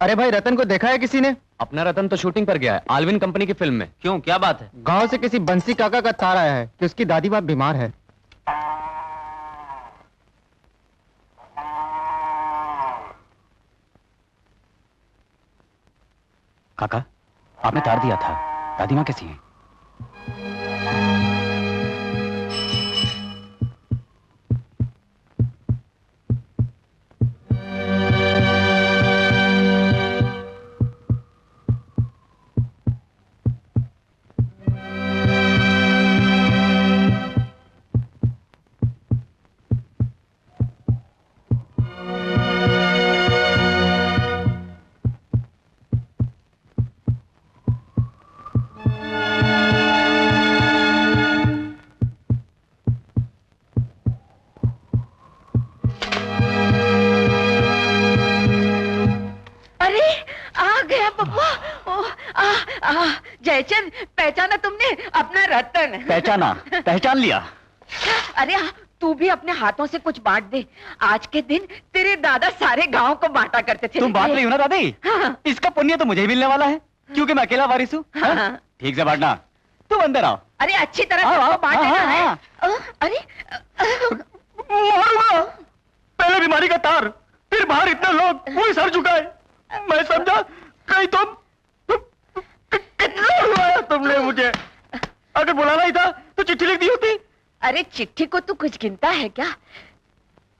अरे भाई, रतन को देखा है किसी ने? अपना रतन तो शूटिंग पर गया है, आलविन कंपनी की फिल्म में। क्यों, क्या बात है? गांव से किसी बंसी काका का तार आया है कि उसकी दादी माँ बीमार है। काका, आपने तार दिया था, दादी माँ कैसी है? जयचंद, पहचाना तुमने अपना रतन? पहचाना, पहचान लिया। अरे तू भी अपने हाथों से कुछ बांट दे। आज के दिन तेरे दादा सारे गांव को बांटा करते थे। तुम बांट रही हो ना दादी? हाँ। इसका पुण्य तो मुझे ही मिलने वाला है, क्योंकि मैं अकेला वारिस हूँ। हाँ। ठीक से बांटना। तुम अंदर आओ। अरे अच्छी तरह सबको बांट देना है। अरे पहले बीमारी का तार, फिर बाहर इतने लोग, वही सर झुकाए। मैं समझा कहीं तुम कितना रुलाया तुमने मुझे। अगर बुलाना ही था तो चिट्ठी लिख दी होती। अरे चिट्ठी को तू कुछ गिनता है क्या?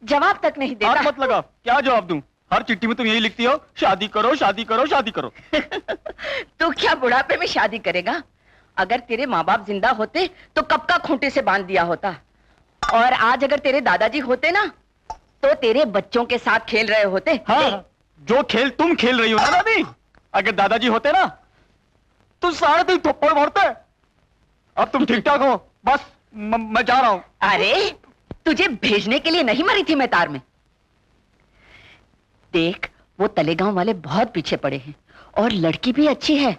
जवाब तक नहीं देता। आप मत लगा, क्या जवाब दूं? हर चिट्ठी में तुम यही लिखती हो, शादी करो, शादी करो, शादी करो। तू क्या बुढ़ापे में शादी करेगा? अगर तेरे माँ बाप जिंदा होते तो कब का खूंटे से बांध दिया होता। और आज अगर तेरे दादाजी होते ना, तो तेरे बच्चों के साथ खेल रहे होते। हाँ, जो खेल तुम खेल रही हो ना दादी, अगर दादाजी होते ना तो सारे दिन थप्पड़ मारते। अब तुम ठीक ठाक हो, बस मैं जा रहा हूं। अरे तुझे भेजने के लिए नहीं मरी थी मैं तार में। देख, वो तलेगांव वाले बहुत पीछे पड़े हैं और लड़की भी अच्छी है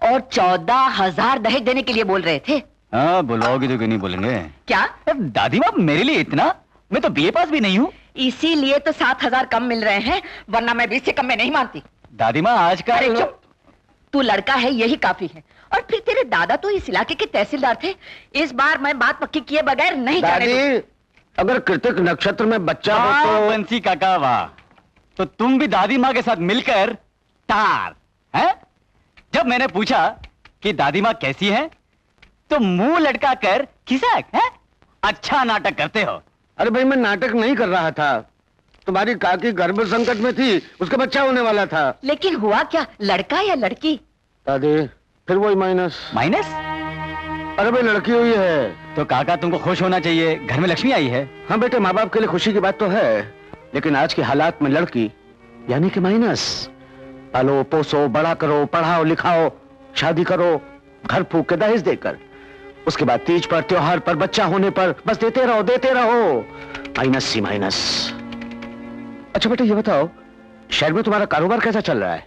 और 14,000 दहेज देने के लिए बोल रहे थे। हाँ, बुलाओगी तो क्यों नहीं बोलेंगे? क्या दादी माँ, मेरे लिए इतना? मैं तो बीए पास भी नहीं हूँ। इसीलिए तो 7,000 कम मिल रहे हैं, वरना मैं 20 से कम में नहीं मानती। दादी माँ आजकल। अरे चुप, तू लड़का है यही काफी है। और फिर तेरे दादा तो इस इलाके के तहसीलदार थे। इस बार मैं बात पक्की किए बगैर नहीं जाने दूंगी। अगर कृतिक नक्षत्र में बच्चा हो तो। बंसी काका वाह, तो तुम भी दादी माँ के साथ मिलकर तार हैं? जब मैंने पूछा कि दादी माँ कैसी है तो मुंह लटका कर खिसक है। अच्छा नाटक करते हो। अरे भाई, मैं नाटक नहीं कर रहा था। तुम्हारी काकी गर्भ संकट में थी, उसका बच्चा होने वाला था। लेकिन हुआ क्या, लड़का या लड़की? दादी, फिर वही माइनस। माइनस? अरे भाई, लड़की हुई है। तो काका तुमको खुश होना चाहिए, घर में लक्ष्मी आई है। हाँ बेटे, माँ बाप के लिए खुशी की बात तो है, लेकिन आज के हालात में लड़की यानी कि माइनस। पालो पोसो, बड़ा करो, पढ़ाओ लिखाओ, शादी करो, घर फूक के दहेज देकर, उसके बाद तीज पर, त्योहार पर, बच्चा होने पर बस देते रहो देते रहो। माइनस ही माइनस। अच्छा बेटे, ये बताओ, शहर में तुम्हारा कारोबार कैसा चल रहा है?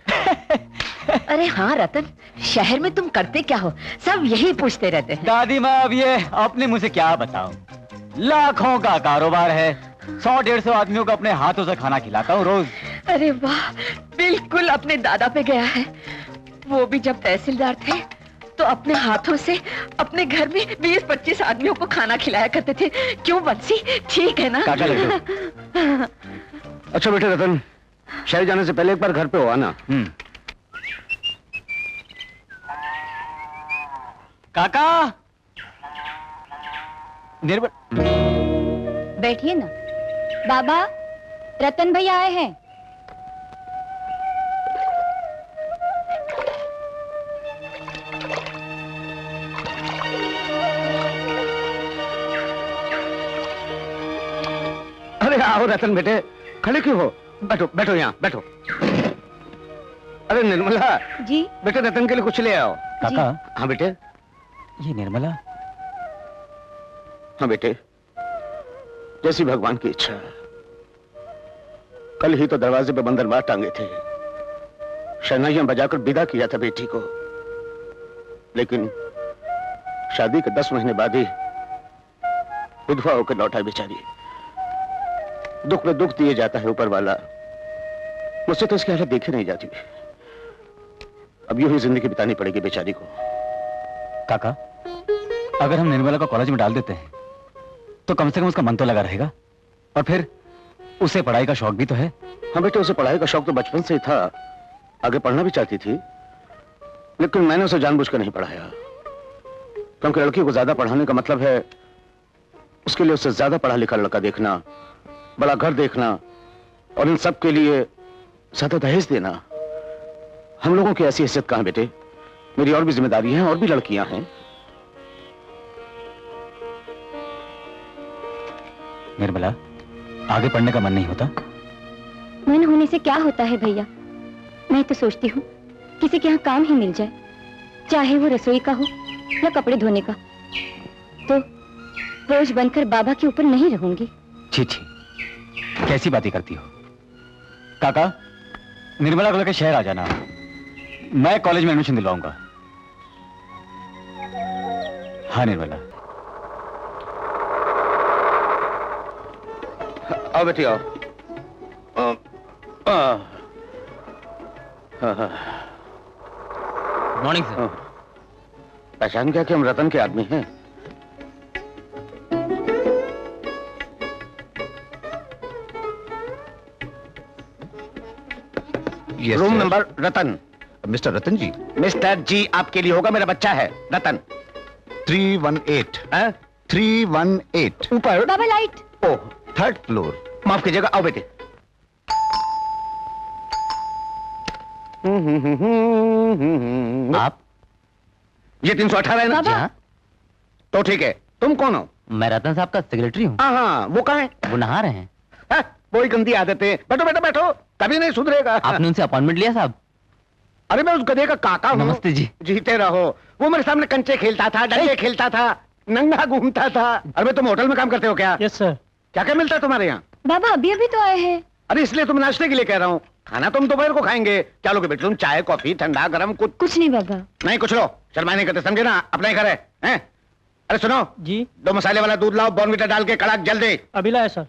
अरे हाँ रतन, शहर में तुम करते क्या हो? सब यही पूछते रहते हैं। दादी माँ, अब ये अपने मुंह से क्या बताऊं? लाखों का कारोबार है, 100-150 आदमियों को अपने हाथों से खाना खिलाता हूँ रोज। अरे वाह, बिल्कुल अपने दादा पे गया है। वो भी जब तहसीलदार थे तो अपने हाथों से अपने घर में 20-25 आदमियों को खाना खिलाया करते थे। क्यों बंसी, ठीक है ना? काका लड्डू। अच्छा बेटे रतन, शहर जाने से पहले एक बार घर पे हो आना। काका बैठिए ना। बाबा, रतन भैया आए हैं। अरे आओ रतन बेटे, खड़े क्यों हो? बैठो बैठो, यहाँ बैठो। अरे निर्मला जी। बेटे, रतन के लिए कुछ ले आओ। काका। हाँ बेटे। ये निर्मला? हाँ बेटे, जैसी भगवान की इच्छा। कल ही तो दरवाजे पे बंदरबार टांगे थे, शहनाइयां बजाकर विदा किया था बेटी को, लेकिन शादी के 10 महीने बाद ही विधवा होकर लौटा बेचारी। दुख में दुख दिए जाता है ऊपर वाला। मुझसे तो इसकी हालत देखी नहीं जाती। अब यूं ही जिंदगी बितानी पड़ेगी बेचारी को। काका, अगर हम निर्मला को कॉलेज में डाल देते हैं तो कम से कम उसका मन तो लगा रहेगा, और फिर उसे पढ़ाई का शौक भी तो है। हाँ बेटे, उसे पढ़ाई का शौक तो बचपन से ही था, आगे पढ़ना भी चाहती थी, लेकिन मैंने उसे जानबूझकर नहीं पढ़ाया, क्योंकि लड़की को ज्यादा पढ़ाने का मतलब है उसके लिए उससे ज्यादा पढ़ा लिखा लड़का देखना, बड़ा घर देखना, और इन सब के लिए ज्यादा दहेज देना। हम लोगों की ऐसी हैसियत कहां बेटे, मेरी और भी जिम्मेदारी हैं, और भी लड़कियां हैं। निर्मला, आगे पढ़ने का मन नहीं होता? मन होने से क्या होता है भैया, मैं तो सोचती हूँ किसी के यहाँ काम ही मिल जाए, चाहे वो रसोई का हो या कपड़े धोने का, तो बोझ बनकर बाबा के ऊपर नहीं रहूंगी। छी छी, कैसी बातें करती हो। काका, निर्मला को लेकर शहर आ जाना, मैं कॉलेज में एडमिशन दिलवाऊंगा। हाँ निर्मला। आओ बेटी आओ। Morning sir. पहचान क्या कि हम रतन के आदमी हैं? रूम नंबर रतन। मिस्टर रतन जी, मिस्टर जी आपके लिए होगा, मेरा बच्चा है रतन। 318। हाँ? 318। ऊपर। बाबा लाइट। ओह, 3rd फ्लोर। माफ कीजिएगा, आओ बेटे। आप? ये 318 है ना? बाबा। हाँ? तो ठीक है, तुम कौन हो? मैं रतन साहब का सेक्रेटरी हूँ। हाँ हाँ, वो कहाँ है? वो नहा रहे हैं। हाँ, वही गंदी आदतें। बैठो बैठो बैठो, कभी नहीं सुधरेगा। आपने उनसे अपॉइंटमेंट लिया साहब? अरे मैं उस गधे का काका हूँ। नमस्ते जी। जीते रहो। वो मेरे सामने कंचे खेलता था, डंडे खेलता था, नंगा घूमता था। अरे तुम होटल में काम करते हो क्या? Yes sir. क्या क्या मिलता है तुम्हारे यहाँ? बाबा अभी अभी तो आए हैं। अरे इसलिए तुम नाश्ते के लिए कह रहा हूँ, खाना तुम दोपहर को खाएंगे। क्या लोगे बेटे तुम? चाय कॉफी ठंडा गरम कुछ? कुछ नहीं बाबा। नहीं कुछ लो, शर्माए नहीं करते, समझे ना? अपना ही घर है, हैं? अरे सुनो जी। 2 मसाले वाला दूध लाओ, बॉर्नविटा डाल के कड़ाक जल दे। अभी लाया सर।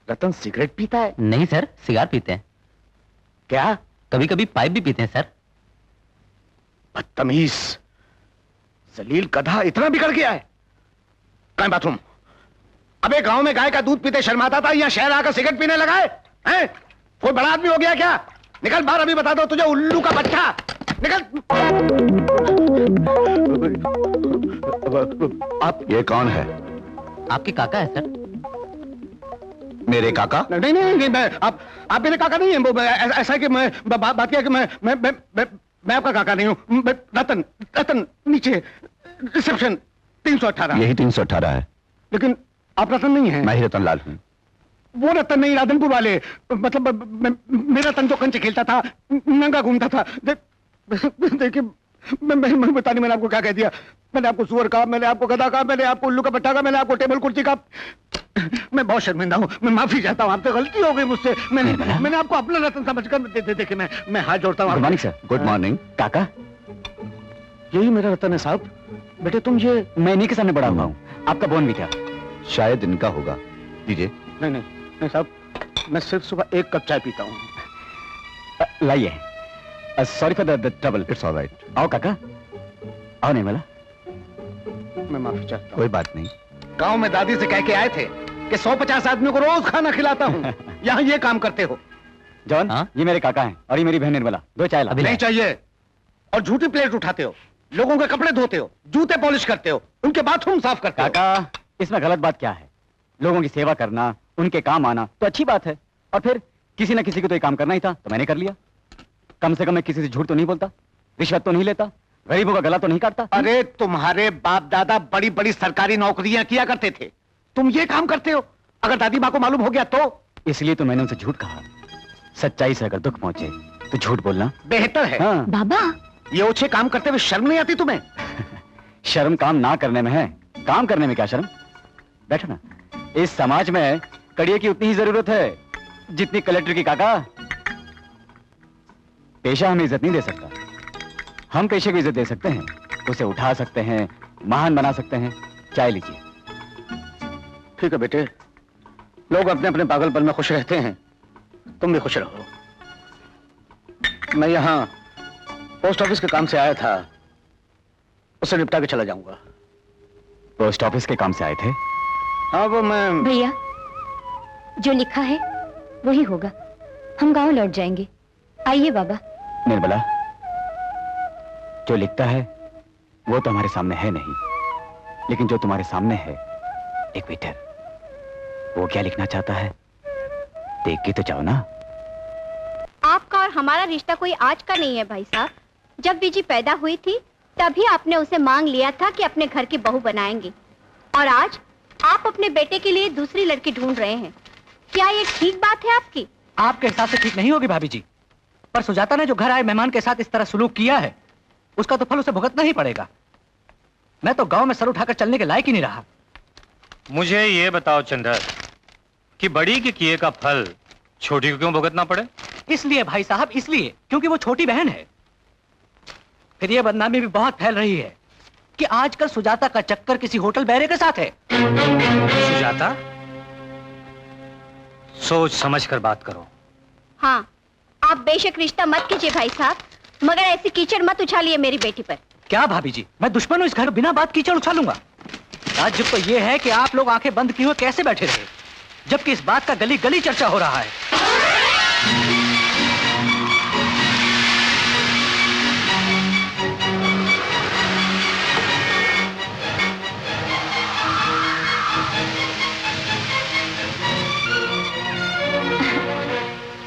रतन सिगरेट पीता है? नहीं सर, सिगार पीते हैं। क्या? कभी कभी पाइप भी पीते हैं सर। बदतमीज, जलील गधा, इतना बिगड़ गया है। कहाँ बाथरूम? अबे गांव में गाय का दूध पीते शर्माता था, यहाँ शहर आकर सिगरेट पीने लगा है? हैं? कोई बड़ा आदमी हो गया क्या? निकल बाहर, अभी बता दो तुझे, उल्लू का बच्चा, निकल। आप ये कौन है? आपके काका है सर। मेरे काका? नहीं नहीं नहीं, मैं आप मेरे काका नहीं है। ऐसा कि मैं बात किया कि मैं आपका काका नहीं हूँ। रतन, रतन नीचे रिसेप्शन 318। यही 318 है। लेकिन आप रतन नहीं हैं। मैं ही रतनलाल हूँ। वो रतन नहीं, राधनपुर वाले। मतलब मेरा रतन जो कंचे खेलता था, नंगा घूमता था। देखिए मैं बता नहीं, मैंने आपको क्या कह दिया? मैंने आपको सुअर कहा, मैंने आपको गधा कहा, मैंने आपको उल्लू का बट्टा कहा, मैंने आपको टेबल कुर्सी कहा। मैं बहुत शर्मिंदा हूँ, मैं माफी चाहता हूँ, आपसे गलती हो गई मुझसे। मैंने आपको अपना रतन समझकर देखिए मैं हाथ जोड़ता हूँ। Good morning sir. Good morning. काका, यही मेरा रतन है साहब। बेटे तुम ये? मैं इन्हीं के सामने बड़ा हुआ हूँ। आपका बोन भी क्या? शायद इनका होगा, दीजिए। नहीं नहीं नहीं साहब, मैं सिर्फ सुबह 1 कप चाय पीता हूँ। लाइए। Sorry for the trouble. It's alright. आओ काका, आओ निर्मला। मैं माफी चाहता हूँ। कोई बात नहीं। गांव में दादी से कह के आए थे कि 150 आदमियों को रोज खाना खिलाता हूँ। यहाँ ये काम करते हो? जॉन, ये मेरे काका हैं और ये मेरी बहन निर्मला। 2 चाय ला। नहीं चाहिए। और झूठी प्लेट उठाते हो, लोगों के कपड़े धोते हो, जूते पॉलिश करते हो, उनके बाथरूम साफ करते हो। काका, इसमें गलत बात क्या है? लोगों की सेवा करना, उनके काम आना तो अच्छी बात है, और फिर किसी न किसी को तो ये काम करना ही था, तो मैंने कर लिया। कम से कम मैं किसी से झूठ तो नहीं बोलता, रिश्वत तो नहीं लेता, गरीबों का गला तो नहीं काटता। अरे तुम्हारे बाप दादा बड़ी बड़ी सरकारी नौकरियां किया करते थे, तुम ये काम करते हो? अगर दादी माँ को मालूम हो गया तो? इसलिए तो मैंने उनसे झूठ कहा। सच्चाई से अगर दुख पहुंचे तो झूठ बोलना बेहतर है। हाँ। बाबा ये ओछे काम करते हुए शर्म नहीं आती तुम्हें? शर्म काम ना करने में है, काम करने में क्या शर्म? बैठो ना। इस समाज में कड़िए की उतनी ही जरूरत है जितनी कलेक्टर की। काका, पेशा हमें इज्जत नहीं दे सकता, हम पेशे को इज्जत दे सकते हैं, उसे उठा सकते हैं, महान बना सकते हैं। चाय लीजिए। ठीक है बेटे, लोग अपने अपने पागलपन में खुश रहते हैं, तुम भी खुश रहो। मैं यहाँ पोस्ट ऑफिस के काम से आया था, उसे निपटा के चला जाऊंगा। पोस्ट ऑफिस के काम से आए थे? हाँ, वो मैं भैया, जो लिखा है वही होगा। हम गांव लौट जाएंगे। आइए बाबा। निर्मला, जो लिखता है वो तो हमारे सामने है नहीं, लेकिन जो तुम्हारे सामने है, एक वेटर, वो क्या लिखना चाहता है देख के तो जाओ ना। आपका और हमारा रिश्ता कोई आज का नहीं है भाई साहब। जब बीजी पैदा हुई थी तभी आपने उसे मांग लिया था कि अपने घर की बहू बनाएंगे, और आज आप अपने बेटे के लिए दूसरी लड़की ढूंढ रहे हैं। क्या ये ठीक बात है आपकी? आपके हिसाब से ठीक नहीं होगी भाभी जी, पर सुजाता ने जो घर आए मेहमान के साथ इस तरह सलूक किया है, उसका तो फल उसे भुगतना ही पड़ेगा। मैं तो गांव में सर उठाकर चलने के लायक ही नहीं रहा। मुझे ये बताओ चंदर कि बड़ी के किए का फल छोटी को क्यों भुगतना पड़े? इसलिए भाई साहब, इसलिए क्योंकि वो छोटी बहन है। फिर ये बदनामी भी बहुत फैल रही है कि आजकल सुजाता का चक्कर किसी होटल बैरे के साथ है। सुजाता, सोच समझ कर बात करो। हाँ, आप बेशक रिश्ता मत कीजिए भाई साहब, मगर ऐसी कीचड़ मत उछालिए मेरी बेटी पर। क्या भाभी जी, मैं दुश्मन हूं इस घर, बिना बात कीचड़ उछालूंगा? ताज्जुब तो ये है कि आप लोग आंखें बंद किए हुए कैसे बैठे रहे, जबकि इस बात का गली गली चर्चा हो रहा है।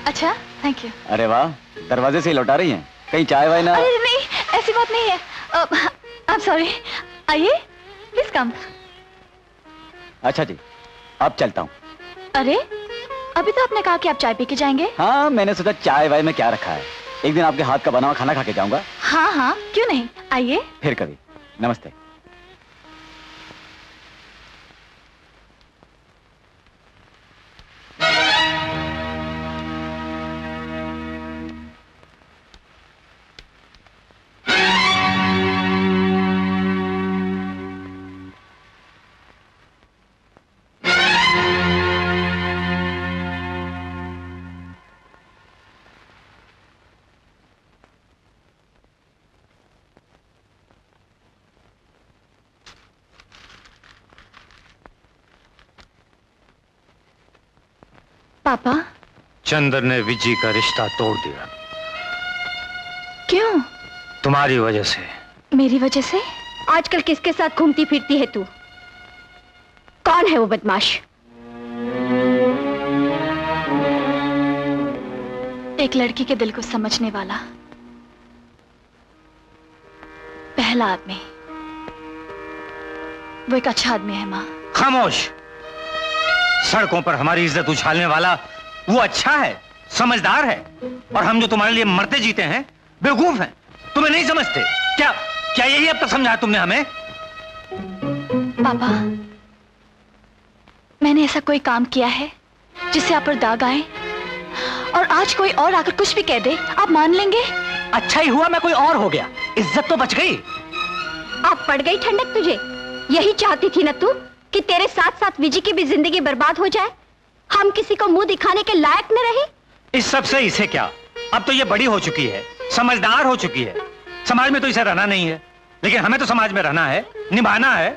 अच्छा, थैंक यू। अरे वाह, दरवाजे से ही लौटा रही हैं। कहीं चाय वाय ना? अरे नहीं, ऐसी बात नहीं है। I'm sorry। आइए, प्लीज कम। अच्छा जी, अब चलता हूँ। अरे, अभी तो आपने कहा कि आप चाय पी के जाएंगे। हाँ, मैंने सोचा चाय वाय में क्या रखा है, एक दिन आपके हाथ का बना हुआ खाना खा के जाऊंगा। हाँ हाँ, क्यों नहीं, आइए। फिर कभी। नमस्ते। पापा। चंदर ने विजी का रिश्ता तोड़ दिया। क्यों? तुम्हारी वजह से। मेरी वजह से? आजकल किसके साथ घूमती फिरती है तू? कौन है वो बदमाश? एक लड़की के दिल को समझने वाला पहला आदमी। वो एक अच्छा आदमी है माँ। खामोश। सड़कों पर हमारी इज्जत उछालने वाला वो अच्छा है, समझदार है, और हम जो तुम्हारे लिए मरते जीते हैं बेवकूफ हैं। तुम्हें नहीं समझते क्या? क्या यही अब तक समझाया तुमने हमें? पापा, मैंने ऐसा कोई काम किया है जिससे आप पर दाग आए, और आज कोई और आकर कुछ भी कह दे आप मान लेंगे? अच्छा ही हुआ मैं कोई और हो गया, इज्जत तो बच गई। आप पड़ गई ठंडक तुझे? यही चाहती थी ना तू कि तेरे साथ साथ विजी की भी जिंदगी बर्बाद हो जाए, हम किसी को मुंह दिखाने के लायक न रहे? इस सब से इसे क्या? अब तो ये बड़ी हो चुकी है, समझदार हो चुकी है। समाज में तो इसे रहना नहीं है, लेकिन हमें तो समाज में रहना है, निभाना है।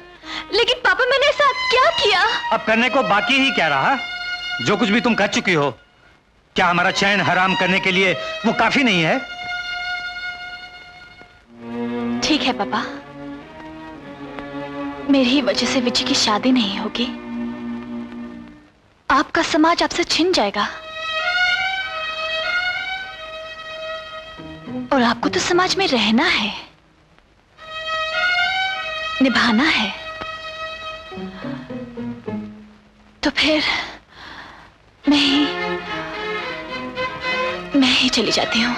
लेकिन पापा, मैंने ऐसा क्या किया? अब करने को बाकी ही क्या रहा? जो कुछ भी तुम कर चुकी हो, क्या हमारा चैन हराम करने के लिए वो काफी नहीं है? ठीक है पापा, मेरी ही वजह से विजी की शादी नहीं होगी, आपका समाज आपसे छिन जाएगा, और आपको तो समाज में रहना है, निभाना है। तो फिर मैं ही चली जाती हूँ।